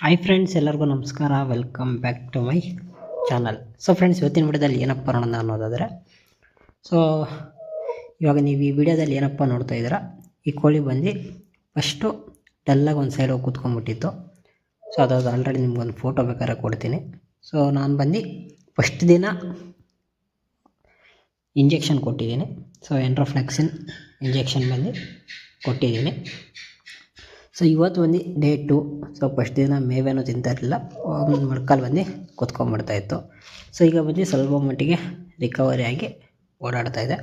Hi friends, ಎಲ್ಲರಿಗೂ ನಮಸ್ಕಾರ. Welcome back to my channel. So friends, ಇವತ್ತಿನ ವಿಡಿಯೋದಲ್ಲಿ ಏನಪ್ಪ ನೋಡೋಣ ಅನ್ನೋದಾದರೆ, ಸೊ ಇವಾಗ ನೀವು ಈ ವಿಡಿಯೋದಲ್ಲಿ ಏನಪ್ಪ ನೋಡ್ತಾ ಇದ್ದೀರಾ, ಈ ಕೋಳಿ ಬಂದು ಫಸ್ಟು ಡಲ್ಲಾಗಿ ಒಂದು ಸೈಡ್ ಹೋಗಿ ಕೂತ್ಕೊಂಡ್ಬಿಟ್ಟಿತ್ತು. ಸೊ ಅದಾದ ಆಲ್ರೆಡಿ ನಿಮ್ಗೊಂದು ಫೋಟೋ ಬೇಕಾದ್ರೆ ಕೊಡ್ತೀನಿ. ಸೊ ನಾನು ಬಂದು ಫಸ್ಟ್ ದಿನ ಇಂಜೆಕ್ಷನ್ ಕೊಟ್ಟಿದ್ದೀನಿ. ಸೊ ಎಂಟ್ರೋಫ್ಲೆಕ್ಸಿನ್ ಇಂಜೆಕ್ಷನ್ ಬಂದು ಕೊಟ್ಟಿದ್ದೀನಿ. ಸೊ ಇವತ್ತು ಬಂದು ಡೇ 2. ಸೊ ಫಸ್ಟ್ ದಿನ ಮೇವೇನೂ ತಿಂತಾಯಿರಲಿಲ್ಲ, ಮೊಳಕಾಲು ಬಂದು ಕೂತ್ಕೊಂಡ್ಬಿಡ್ತಾಯಿತ್ತು. ಸೊ ಈಗ ಬಂದು ಸ್ವಲ್ಪ ಮಟ್ಟಿಗೆ ರಿಕವರಿ ಆಗಿ ಓಡಾಡ್ತಾಯಿದೆ.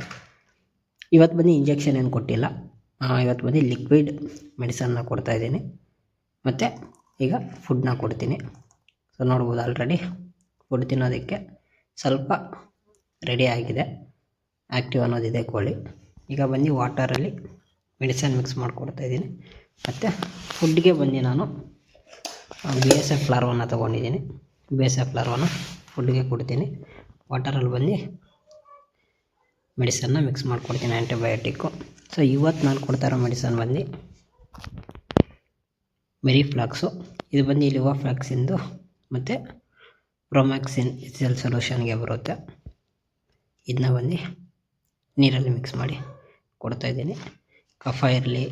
ಇವತ್ತು ಬಂದು ಇಂಜೆಕ್ಷನ್ ಏನು ಕೊಟ್ಟಿಲ್ಲ, ಇವತ್ತು ಬಂದು ಲಿಕ್ವಿಡ್ ಮೆಡಿಸನ್ನ ಕೊಡ್ತಾಯಿದ್ದೀನಿ, ಮತ್ತು ಈಗ ಫುಡ್ನ ಕೊಡ್ತೀನಿ. ಸೊ ನೋಡ್ಬೋದು, ಆಲ್ರೆಡಿ ಫುಡ್ ತಿನ್ನೋದಕ್ಕೆ ಸ್ವಲ್ಪ ರೆಡಿ ಆಗಿದೆ, ಆ್ಯಕ್ಟಿವ್ ಅನ್ನೋದಿದೆ ಕೋಳಿ. ಈಗ ಬಂದು ವಾಟರಲ್ಲಿ ಮೆಡಿಸನ್ ಮಿಕ್ಸ್ ಮಾಡಿಕೊಡ್ತಾಯಿದ್ದೀನಿ. ಮತ್ತು ಫುಡ್ಗೆ ಬಂದು ನಾನು BSF ಲಾರ್ವನ್ನ ತೊಗೊಂಡಿದ್ದೀನಿ. BSF ಲಾರ್ವನ್ನ ಫುಡ್ಗೆ ಕೊಡ್ತೀನಿ. ವಾಟರಲ್ಲಿ ಬಂದು ಮೆಡಿಸನ್ನ ಮಿಕ್ಸ್ ಮಾಡಿಕೊಡ್ತೀನಿ, ಆ್ಯಂಟಿಬಯೋಟಿಕ್ಕು. ಸೊ ಇವತ್ತು ನಾನು ಕೊಡ್ತಾ ಇರೋ ಮೆಡಿಸನ್ ಬಂದು ಮೆರಿಫ್ಲಾಕ್ಸು. ಇದು ಬಂದು ಲಿವೋಫ್ಲಾಕ್ಸಿಂದು ಮತ್ತು ಪ್ರೊಮ್ಯಾಕ್ಸಿನ್ HCl ಸೊಲ್ಯೂಷನ್ಗೆ ಬರುತ್ತೆ. ಇದನ್ನ ಬಂದು ನೀರಲ್ಲಿ ಮಿಕ್ಸ್ ಮಾಡಿ ಕೊಡ್ತಾಯಿದ್ದೀನಿ. ಕಫ ಇರಲಿ,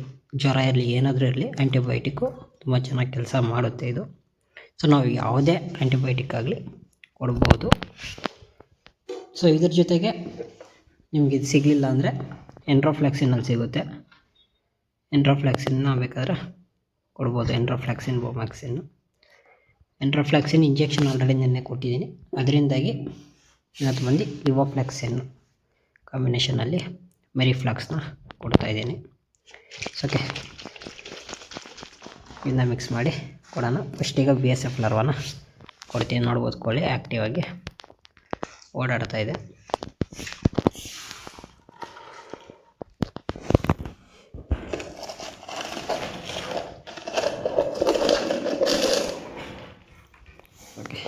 ಜ್ವರ ಇರಲಿ, ಏನಾದರೂ ಇರಲಿ, ಆ್ಯಂಟಿಬಯೋಟಿಕ್ಕು ತುಂಬ ಚೆನ್ನಾಗಿ ಕೆಲಸ ಮಾಡುತ್ತೆ ಇದು. ಸೊ ನಾವು ಯಾವುದೇ ಆ್ಯಂಟಿಬಯೋಟಿಕ್ ಆಗಲಿ ಕೊಡ್ಬೋದು. ಸೊ ಇದ್ರ ಜೊತೆಗೆ ನಿಮ್ಗೆ ಇದು ಸಿಗಲಿಲ್ಲ ಅಂದರೆ ಎಂಟ್ರೋಫ್ಲೆಕ್ಸಿನಲ್ಲಿ ಸಿಗುತ್ತೆ. ಎಂಟ್ರೋಫ್ಲೆಕ್ಸಿನ್ನ ಬೇಕಾದ್ರೆ ಕೊಡ್ಬೋದು, ಎಂಟ್ರೋಫ್ಲೆಕ್ಸಿನ್, ಬೊಮ್ಯಾಕ್ಸಿನ್ನು. ಎಂಟ್ರೋಫ್ಲೆಕ್ಸಿನ್ ಇಂಜೆಕ್ಷನ್ ಆಲ್ರೆಡಿ ನೆನ್ನೆ ಕೊಟ್ಟಿದ್ದೀನಿ, ಅದರಿಂದಾಗಿ ಇವತ್ತು ಬಂದು ಲಿವೋಫ್ಲೆಕ್ಸಿನ್ ಕಾಂಬಿನೇಷನಲ್ಲಿ ಮೆರಿಫ್ಲಾಕ್ಸ್ನ ಕೊಡ್ತಾಯಿದ್ದೀನಿ. ಓಕೆ, ಇದನ್ನ ಮಿಕ್ಸ್ ಮಾಡಿ ಕೊಡೋಣ. ಫಸ್ಟಿಗೆ BSF ಲಾರ್ವನ್ನ ಕೊಡ್ತೀನಿ. ನೋಡ್ಬೋದು, ಕೋಳಿ ಆ್ಯಕ್ಟಿವ್ ಆಗಿ ಓಡಾಡ್ತಾ ಇದೆ. ಓಕೆ,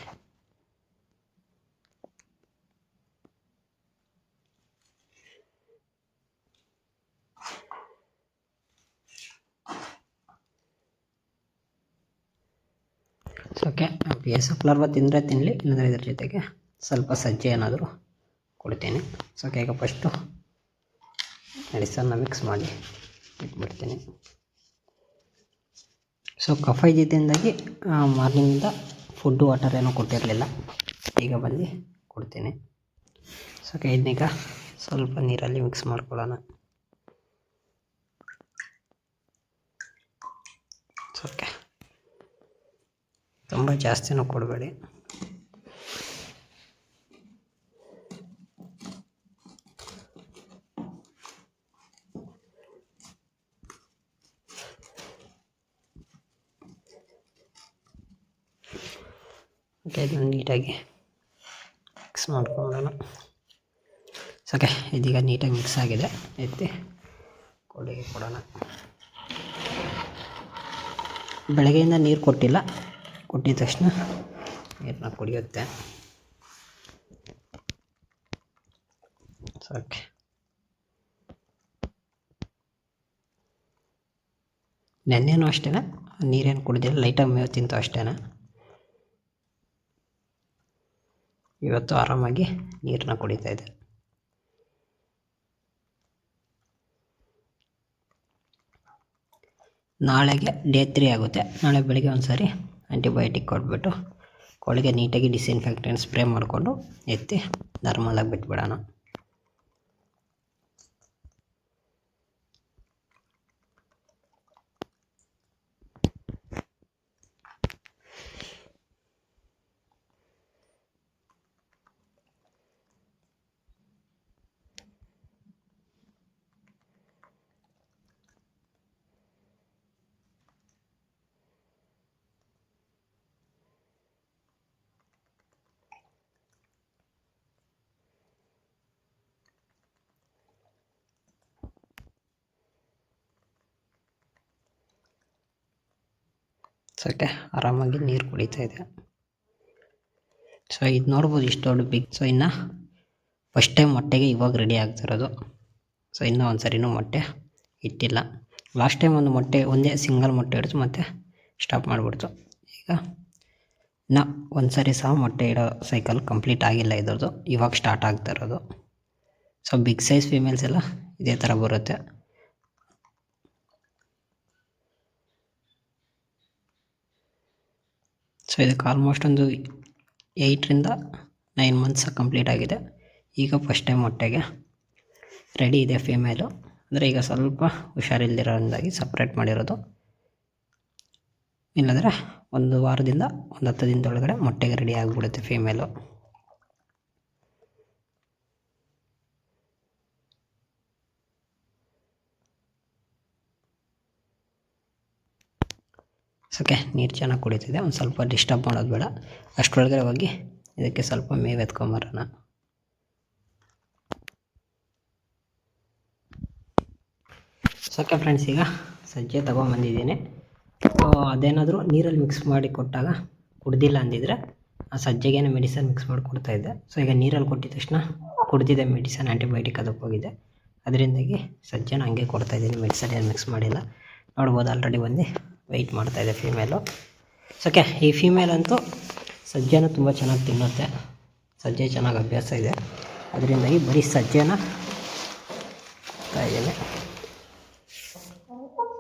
ಓಕೆ, BSF ಲಾರ್ವ ತಿಂದರೆ ತಿನ್ನಲಿ, ಇಲ್ಲಂದರೆ ಇದ್ರ ಜೊತೆಗೆ ಸ್ವಲ್ಪ ಸಜ್ಜೆ ಏನಾದರೂ ಕೊಡ್ತೀನಿ. ಸೊ ಓಕೆ, ಈಗ ಫಸ್ಟು ಮೆಡಿಸನ್ನ ಮಿಕ್ಸ್ ಮಾಡಿ ಇಟ್ಬಿಡ್ತೀನಿ. ಸೊ ಕಫ ಇದ್ದಿದ್ದರಿಂದಾಗಿ ಮಾರ್ನಿಂಗಿಂದ ಫುಡ್ಡು ವಾಟರ್ ಏನೂ ಕೊಟ್ಟಿರಲಿಲ್ಲ, ಈಗ ಬಂದು ಕೊಡ್ತೀನಿ. ಸೊ ಓಕೆ, ಇದನ್ನೀಗ ಸ್ವಲ್ಪ ನೀರಲ್ಲಿ ಮಿಕ್ಸ್ ಮಾಡ್ಕೊಳ್ಳೋಣ. ಓಕೆ, ತುಂಬ ಜಾಸ್ತಿನೂ ಕೊಡಬೇಡಿ. ಓಕೆ, ಇದನ್ನು ನೀಟಾಗಿ ಮಿಕ್ಸ್ ಮಾಡ್ಕೊಳ್ಳೋಣ. ಓಕೆ, ಇದೀಗ ನೀಟಾಗಿ ಮಿಕ್ಸ್ ಆಗಿದೆ, ಎತ್ತಿ ಕೋಳಿಗೆ ಕೊಡೋಣ. ಬೆಳಗ್ಗೆಯಿಂದ ನೀರು ಕೊಟ್ಟಿಲ್ಲ, ಕೊಟ್ಟಿದ ತಕ್ಷಣ ನೀರನ್ನ ಕುಡಿಯುತ್ತೆ. ಓಕೆ, ನೆನ್ನೆನೂ ಅಷ್ಟೇ ನೀರೇನು ಕುಡಿದಿಲ್ಲ, ಲೈಟಾಗಿ ಮೇವು ತಿಂತು ಅಷ್ಟೇ. ಇವತ್ತು ಆರಾಮಾಗಿ ನೀರನ್ನ ಕುಡಿತಾ ಇದೆ. ನಾಳೆಗೆ ಡೇ 3 ಆಗುತ್ತೆ. ನಾಳೆ ಬೆಳಿಗ್ಗೆ ಒಂದು ಸಾರಿ ಆ್ಯಂಟಿಬಯೋಟಿಕ್ ಕೊಟ್ಬಿಟ್ಟು ಕೋಳಿಗೆ ನೀಟಾಗಿ ಡಿಸ್ಇನ್ಫೆಕ್ಟೆಂಟ್ ಸ್ಪ್ರೇ ಮಾಡಿಕೊಂಡು ಎತ್ತಿ ನಾರ್ಮಲಾಗಿ ಬಿಟ್ಬಿಡೋಣ. ಓಕೆ, ಆರಾಮಾಗಿ ನೀರು ಕುಡಿತಾ ಇದೆ. ಸೊ ಇದು ನೋಡ್ಬೋದು, ಇಷ್ಟು ದೊಡ್ಡ ಬಿಗ್. ಸೊ ಇನ್ನು ಫಸ್ಟ್ ಟೈಮ್ ಮೊಟ್ಟೆಗೆ ಇವಾಗ ರೆಡಿ ಆಗ್ತಿರೋದು. ಸೊ ಇನ್ನೂ ಒಂದು ಸರಿನೂ ಮೊಟ್ಟೆ ಇಟ್ಟಿಲ್ಲ. ಲಾಸ್ಟ್ ಟೈಮ್ ಒಂದು ಮೊಟ್ಟೆ ಒಂದೇ ಸಿಂಗಲ್ ಮೊಟ್ಟೆ ಇಡ್ತು, ಮತ್ತು ಸ್ಟಾಪ್ ಮಾಡಿಬಿಡ್ತು. ಈಗ ಇನ್ನು ಒಂದು ಸರಿ ಸಹ ಮೊಟ್ಟೆ ಇಡೋ ಸೈಕಲ್ ಕಂಪ್ಲೀಟ್ ಆಗಿಲ್ಲ ಇದ್ರದ್ದು, ಇವಾಗ ಸ್ಟಾರ್ಟ್ ಆಗ್ತಾ ಇರೋದು. ಸೊ ಬಿಗ್ ಸೈಜ್ ಫೀಮೇಲ್ಸ್ ಎಲ್ಲ ಇದೇ ಥರ ಬರುತ್ತೆ. ಸೊ ಇದಕ್ಕೆ ಆಲ್ಮೋಸ್ಟ್ ಒಂದು 8 to 9 months ಕಂಪ್ಲೀಟ್ ಆಗಿದೆ. ಈಗ ಫಸ್ಟ್ ಟೈಮ್ ಮೊಟ್ಟೆಗೆ ರೆಡಿ ಇದೆ ಫೀಮೇಲು. ಅಂದರೆ ಈಗ ಸ್ವಲ್ಪ ಹುಷಾರಿಲ್ದಿರೋದಾಗಿ ಸಪ್ರೇಟ್ ಮಾಡಿರೋದು. ಇಲ್ಲಾಂದರೆ ಒಂದು ವಾರದಿಂದ ಒಂದು 10 ದಿನದೊಳಗಡೆ ಮೊಟ್ಟೆಗೆ ರೆಡಿ ಆಗಿಬಿಡುತ್ತೆ ಫೀಮೇಲು. ಓಕೆ, ನೀರು ಚೆನ್ನಾಗಿ ಕುಡಿತಿದೆ. ಒಂದು ಸ್ವಲ್ಪ ಡಿಸ್ಟರ್ಬ್ ಮಾಡೋದು ಬೇಡ. ಅಷ್ಟರೊಳಗಡೆ ಹೋಗಿ ಇದಕ್ಕೆ ಸ್ವಲ್ಪ ಮೇವು ಎತ್ಕೊಂಬರೋಣ. ಓಕೆ ಫ್ರೆಂಡ್ಸ್, ಈಗ ಸಜ್ಜೆ ತೊಗೊಂಬಂದಿದ್ದೀನಿ. ಅದೇನಾದರೂ ನೀರಲ್ಲಿ ಮಿಕ್ಸ್ ಮಾಡಿ ಕೊಟ್ಟಾಗ ಕುಡ್ದಿಲ್ಲ ಅಂದಿದ್ರೆ ಆ ಸಜ್ಜೆಗೇನೆ ಮೆಡಿಸನ್ ಮಿಕ್ಸ್ ಮಾಡಿ ಕೊಡ್ತಾಯಿದ್ದೆ. ಸೊ ಈಗ ನೀರಲ್ಲಿ ಕೊಟ್ಟಿದ ತಕ್ಷಣ ಕುಡ್ದಿದೆ ಮೆಡಿಸನ್, ಆ್ಯಂಟಿಬಯೋಟಿಕ್ ಅದಕ್ಕೆ ಹೋಗಿದೆ. ಅದರಿಂದಾಗಿ ಸಜ್ಜೆನ ಹಂಗೆ ಕೊಡ್ತಾಯಿದ್ದೀನಿ, ಮೆಡಿಸನ್ ಏನು ಮಿಕ್ಸ್ ಮಾಡಿಲ್ಲ. ನೋಡ್ಬೋದು ಆಲ್ರೆಡಿ ಬಂದು ವೆಯ್ಟ್ ಮಾಡ್ತಾಯಿದೆ ಫೀಮೇಲು. ಓಕೆ, ಈ ಫೀಮೇಲ್ ಅಂತೂ ಸಜ್ಜೆನ ತುಂಬ ಚೆನ್ನಾಗಿ ತಿನ್ನುತ್ತೆ. ಸಜ್ಜೆ ಚೆನ್ನಾಗಿ ಅಭ್ಯಾಸ ಇದೆ, ಅದರಿಂದಾಗಿ ಬರೀ ಸಜ್ಜೆನ ಇದ್ದೀನಿ.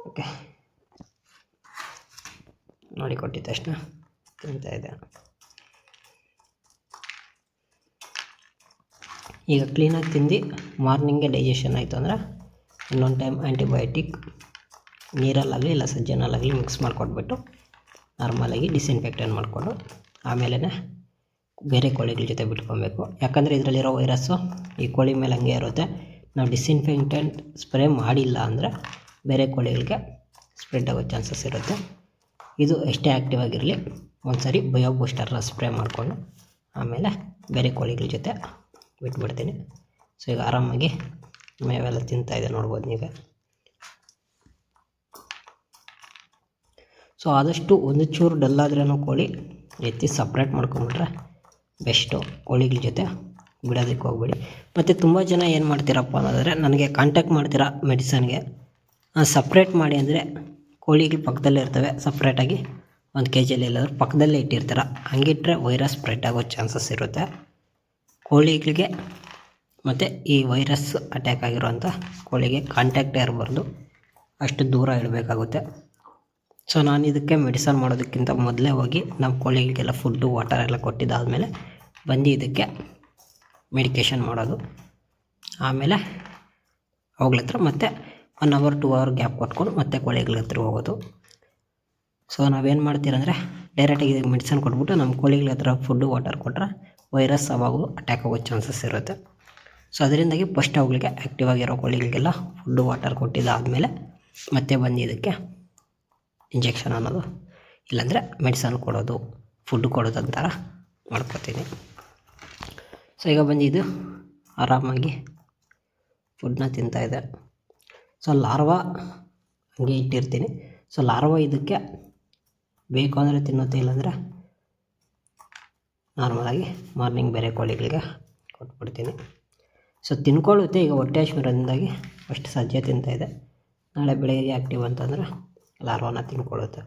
ಓಕೆ, ನೋಡಿ ಕೊಟ್ಟಿದ ತಕ್ಷಣ ತಿಂತಾಯಿದೆ. ಈಗ ಕ್ಲೀನಾಗಿ ತಿಂದು ಮಾರ್ನಿಂಗೆ ಡೈಜೆಷನ್ ಆಯಿತು ಅಂದರೆ ಇನ್ನೊಂದು ಟೈಮ್ ಆ್ಯಂಟಿಬಯೋಟಿಕ್ ನೀರಲ್ಲಾಗಲಿ ಇಲ್ಲ ಸಜ್ಜೆನಲ್ಲಾಗಲಿ ಮಿಕ್ಸ್ ಮಾಡಿಕೊಟ್ಬಿಟ್ಟು ನಾರ್ಮಲಾಗಿ ಡಿಸ್ಇನ್ಫೆಕ್ಟೆಂಟ್ ಮಾಡಿಕೊಂಡು ಆಮೇಲೆ ಬೇರೆ ಕೋಳಿಗಳ ಜೊತೆ ಬಿಟ್ಕೊಬೇಕು. ಯಾಕಂದರೆ ಇದರಲ್ಲಿರೋ ವೈರಸ್ಸು ಈ ಕೋಳಿ ಮೇಲೆ ಹಂಗೆ ಇರುತ್ತೆ. ನಾವು ಡಿಸ್ಇನ್ಫೆಕ್ಟೆಂಟ್ ಸ್ಪ್ರೇ ಮಾಡಿಲ್ಲ ಅಂದರೆ ಬೇರೆ ಕೋಳಿಗಳಿಗೆ ಸ್ಪ್ರೆಡ್ ಆಗೋ ಚಾನ್ಸಸ್ ಇರುತ್ತೆ. ಇದು ಎಷ್ಟೇ ಆ್ಯಕ್ಟಿವ್ ಆಗಿರಲಿ ಒಂದು ಸರಿ ಬಯೋ ಬೂಸ್ಟರ್ನ ಸ್ಪ್ರೇ ಮಾಡಿಕೊಂಡು ಆಮೇಲೆ ಬೇರೆ ಕೋಳಿಗಳ ಜೊತೆ ಬಿಟ್ಬಿಡ್ತೀನಿ. ಸೊ ಈಗ ಆರಾಮಾಗಿ ಮೇವೆಲ್ಲ ತಿಂತಾಯಿದೆ, ನೋಡ್ಬೋದು ನೀವೇ. ಸೊ ಆದಷ್ಟು ಒಂದು ಚೂರು ಡಲ್ಲಾದ್ರೂ ಕೋಳಿ ಎತ್ತಿ ಸಪ್ರೇಟ್ ಮಾಡ್ಕೊಂಬಿಟ್ರೆ ಬೆಸ್ಟು. ಕೋಳಿಗಳ ಜೊತೆ ಬಿಡೋದಕ್ಕೆ ಹೋಗ್ಬೇಡಿ. ಮತ್ತು ತುಂಬ ಜನ ಏನು ಮಾಡ್ತೀರಪ್ಪ ಅನ್ನೋದಾದರೆ ನನಗೆ ಕಾಂಟ್ಯಾಕ್ಟ್ ಮಾಡ್ತೀರಾ ಮೆಡಿಸನ್ಗೆ ಸಪ್ರೇಟ್ ಮಾಡಿ ಅಂದರೆ ಕೋಳಿಗಳು ಪಕ್ಕದಲ್ಲೇ ಇರ್ತವೆ. ಸಪ್ರೇಟಾಗಿ 1 kg ಎಲ್ಲಾದರೂ ಪಕ್ಕದಲ್ಲೇ ಇಟ್ಟಿರ್ತೀರ. ಹಂಗಿಟ್ರೆ ವೈರಸ್ ಸ್ಪ್ರೆಡ್ ಆಗೋ ಚಾನ್ಸಸ್ ಇರುತ್ತೆ ಕೋಳಿಗಳಿಗೆ. ಮತ್ತು ಈ ವೈರಸ್ ಅಟ್ಯಾಕ್ ಆಗಿರೋಂಥ ಕೋಳಿಗೆ ಕಾಂಟ್ಯಾಕ್ಟೇ ಇರಬಾರ್ದು, ಅಷ್ಟು ದೂರ ಇಡಬೇಕಾಗುತ್ತೆ. ಸೊ ನಾನು ಇದಕ್ಕೆ ಮೆಡಿಸನ್ ಮಾಡೋದಕ್ಕಿಂತ ಮೊದಲೇ ಹೋಗಿ ನಮ್ಮ ಕೋಳಿಗಳಿಗೆಲ್ಲ ಫುಡ್ಡು ವಾಟರ್ ಎಲ್ಲ ಕೊಟ್ಟಿದ್ದಾದಮೇಲೆ ಬಂದು ಇದಕ್ಕೆ ಮೆಡಿಕೇಷನ್ ಮಾಡೋದು. ಆಮೇಲೆ ಅವುಗಳ ಹತ್ರ ಮತ್ತೆ 1 hour 2 hour ಗ್ಯಾಪ್ ಕೊಟ್ಕೊಂಡು ಮತ್ತೆ ಕೋಳಿಗಳ ಹತ್ರ ಹೋಗೋದು. ಸೊ ನಾವೇನು ಮಾಡ್ತೀರಂದರೆ ಡೈರೆಕ್ಟಾಗಿ ಇದಕ್ಕೆ ಮೆಡಿಸನ್ ಕೊಟ್ಬಿಟ್ಟು ನಮ್ಮ ಕೋಳಿಗಳ ಹತ್ರ ಫುಡ್ಡು ವಾಟರ್ ಕೊಟ್ಟರೆ ವೈರಸ್ ಅವಾಗೂ ಅಟ್ಯಾಕ್ ಆಗೋ ಚಾನ್ಸಸ್ ಇರುತ್ತೆ. ಸೊ ಅದರಿಂದಾಗಿ ಫಸ್ಟ್ ಅವುಗಳಿಗೆ ಆ್ಯಕ್ಟಿವ್ ಆಗಿರೋ ಕೋಳಿಗಳಿಗೆಲ್ಲ ಫುಡ್ಡು ವಾಟರ್ ಕೊಟ್ಟಿದ್ದಾದಮೇಲೆ ಮತ್ತೆ ಬಂದು ಇದಕ್ಕೆ ಇಂಜೆಕ್ಷನ್ ಅನ್ನೋದು ಇಲ್ಲಾಂದರೆ ಮೆಡಿಸನ್ ಕೊಡೋದು, ಫುಡ್ಡು ಕೊಡೋದು ಅಂತಾರ ಮಾಡ್ಕೊತೀನಿ. ಸೊ ಈಗ ಬಂದು ಇದು ಆರಾಮಾಗಿ ಫುಡ್ನ ತಿಂತಾಯಿದೆ. ಸೊ ಲಾರ್ವಾ ಹಂಗೆ ಇಟ್ಟಿರ್ತೀನಿ. ಸೊ ಲಾರ್ವಾ ಇದಕ್ಕೆ ಬೇಕು ಅಂದರೆ ತಿನ್ನುತ್ತೆ, ಇಲ್ಲಾಂದರೆ ನಾರ್ಮಲಾಗಿ ಮಾರ್ನಿಂಗ್ ಬೇರೆ ಕೋಳಿಗಳಿಗೆ ಕೊಟ್ಬಿಡ್ತೀನಿ. ಸೊ ತಿನ್ಕೊಳ್ಳುತ್ತೆ. ಈಗ ಹೊಟ್ಟೆ ಹಸಿವಿರೋದ್ರಿಂದಾಗಿ ಫಸ್ಟ್ ಸಜ್ಜೆ ತಿಂತಾಯಿದೆ. ನಾಳೆ ಬೆಳಗ್ಗೆ ಆ್ಯಕ್ಟಿವ್ ಅಂತಂದರೆ ಲಾರ್ವಾನ ತಿನ್ಕೊಳ್ಳುತ್ತೆ.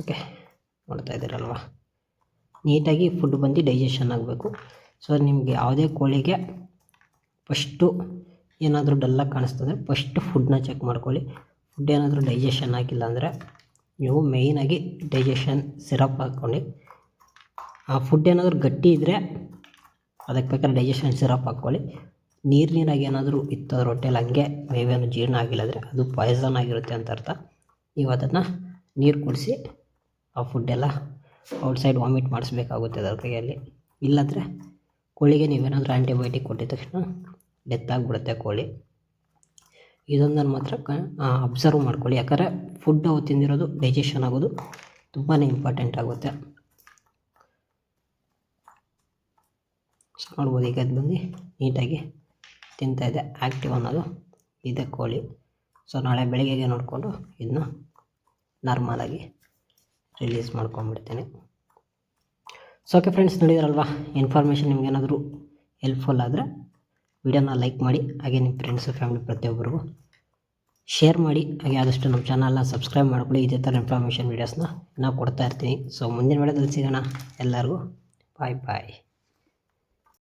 ಓಕೆ, ನೋಡ್ತಾ ಇದ್ದೀರಲ್ವ, ನೀಟಾಗಿ ಫುಡ್ ಬಂದು ಡೈಜೆಷನ್ ಆಗಬೇಕು. ಸೊ ನಿಮಗೆ ಯಾವುದೇ ಕೋಳಿಗೆ ಫಸ್ಟು ಏನಾದರೂ ಡಲ್ಲಾಗಿ ಕಾಣಿಸ್ತಂದರೆ ಫಸ್ಟು ಫುಡ್ನ ಚೆಕ್ ಮಾಡ್ಕೊಳ್ಳಿ. ಫುಡ್ ಏನಾದರೂ ಡೈಜೆಷನ್ ಆಗಿಲ್ಲ ಅಂದರೆ ನೀವು ಮೇಯ್ನಾಗಿ ಡೈಜೆಷನ್ ಸಿರಪ್ ಹಾಕ್ಕೊಂಡು, ಆ ಫುಡ್ ಏನಾದರೂ ಗಟ್ಟಿ ಇದ್ದರೆ ಅದಕ್ಕೆ ಬೇಕಾದ್ರೆ ಡೈಜೆಷನ್ ಸಿರಪ್ ಹಾಕ್ಕೊಳ್ಳಿ. ನೀರಾಗಿ ಏನಾದರೂ ಇತ್ತು ಅದ್ರ ಹೊಟ್ಟೆಲಿ ಹಂಗೆ ಮೇವೇನು ಜೀರ್ಣ ಆಗಿಲ್ಲ ಅಂದರೆ ಅದು ಪಾಯ್ಸನ್ ಆಗಿರುತ್ತೆ ಅಂತ ಅರ್ಥ. ನೀವು ಅದನ್ನು ನೀರು ಕುಡಿಸಿ ಆ ಫುಡ್ಡೆಲ್ಲ ಔಟ್ಸೈಡ್ ವಾಮಿಟ್ ಮಾಡಿಸ್ಬೇಕಾಗುತ್ತೆ ಅದರ ಕೈಯಲ್ಲಿ. ಇಲ್ಲಾಂದರೆ ಕೋಳಿಗೆ ನೀವೇನಾದರೂ ಆ್ಯಂಟಿಬಯೋಟಿಕ್ ಕೊಟ್ಟಿದ ತಕ್ಷಣ ಡೆತ್ ಆಗಿಬಿಡುತ್ತೆ ಕೋಳಿ. ಇದೊಂದನ್ನು ಮಾತ್ರ ಅಬ್ಸರ್ವ್ ಮಾಡ್ಕೊಳ್ಳಿ. ಯಾಕಂದರೆ ಫುಡ್ ಅವು ತಿಂದಿರೋದು ಡೈಜೆಷನ್ ಆಗೋದು ತುಂಬಾ ಇಂಪಾರ್ಟೆಂಟ್ ಆಗುತ್ತೆ. ಸೊ ನೋಡ್ಬೋದು, ಈಗ ಅದು ಬಂದು ನೀಟಾಗಿ ತಿಂತಾಯಿದೆ. ಆ್ಯಕ್ಟಿವ್ ಅನ್ನೋದು ಇದೆ ಕೋಳಿ. ಸೊ ನಾಳೆ ಬೆಳಗ್ಗೆಗೆ ನೋಡಿಕೊಂಡು ಇದನ್ನ ನಾರ್ಮಲಾಗಿ ರಿಲೀಸ್ ಮಾಡ್ಕೊಂಬಿಡ್ತೀನಿ. ಸೊ ಓಕೆ ಫ್ರೆಂಡ್ಸ್, ನೋಡಿದ್ರಲ್ವ, ಇನ್ಫಾರ್ಮೇಷನ್ ನಿಮ್ಗೇನಾದರೂ ಹೆಲ್ಪ್ಫುಲ್ ಆದರೆ ವಿಡಿಯೋನ ಲೈಕ್ ಮಾಡಿ, ಹಾಗೆ ನಿಮ್ಮ ಫ್ರೆಂಡ್ಸು ಫ್ಯಾಮಿಲಿ ಪ್ರತಿಯೊಬ್ಬರಿಗೂ ಶೇರ್ ಮಾಡಿ. ಹಾಗೆ ಆದಷ್ಟು ನಮ್ಮ ಚಾನಲ್ನ ಸಬ್ಸ್ಕ್ರೈಬ್ ಮಾಡ್ಕೊಳ್ಳಿ. ಇದೇ ಥರ ಇನ್ಫಾರ್ಮೇಷನ್ ವೀಡಿಯೋಸ್ನ ನಾವು ಕೊಡ್ತಾ ಇರ್ತೀನಿ. ಸೊ ಮುಂದಿನ ವಿಡಿಯೋದಲ್ಲಿ ಸಿಗೋಣ. ಎಲ್ಲರಿಗೂ ಬಾಯ್ ಬಾಯ್.